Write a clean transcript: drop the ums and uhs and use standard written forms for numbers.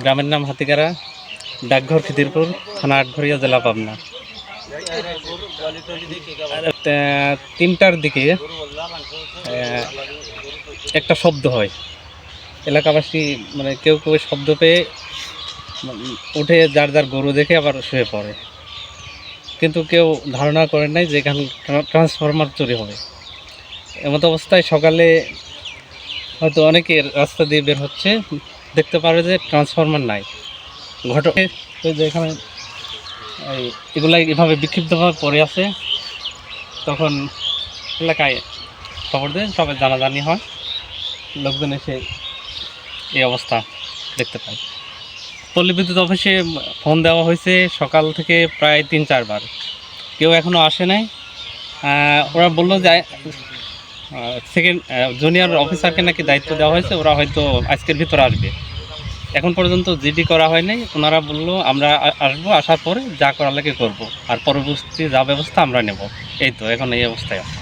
গ্রামের নাম হাতিগারা, ডাকঘর খিদিরপুর, থানা আটঘরিয়া, জেলা পাবনা। 3টার দিকে একটা শব্দ হয়। এলাকাবাসী মানে কেউ কেউ শব্দ পেয়ে উঠে যার যার গরু দেখে আবার শুয়ে পড়ে, কিন্তু কেউ ধারণা করেন নাই যে এখানে ট্রান্সফরমার চুরি হবে। এমতো অবস্থায় সকালে হয়তো অনেকে রাস্তা দিয়ে বের হচ্ছে, দেখতে পারে যে ট্রান্সফরমার নাই। ঘটনা যে এখানে এগুলাই এভাবে বিক্ষিপ্তভাবে পড়ে আছে, তখন এলাকায় খবর দেয়, সবাই জানাজানি হয়, লোকজন এসে এই অবস্থা দেখতে পায়। পল্লী বিদ্যুৎ অফিসে ফোন দেওয়া হয়েছে সকাল থেকে প্রায় 3-4 বার, কেউ এখনও আসে নাই। ওরা বললো যে সেকেন্ড জুনিয়র অফিসারকে নাকি দায়িত্ব দেওয়া হয়েছে, ওরা হয়তো আজকের ভিতরে আসবে। এখন পর্যন্ত জিডি করা হয় নাই। ওনারা বললো আমরা আসবো, আসার পরে যা করার লাগে করবো, আর পরবর্তী যা ব্যবস্থা আমরা নেব। এই তো এখন এই অবস্থায় আছে।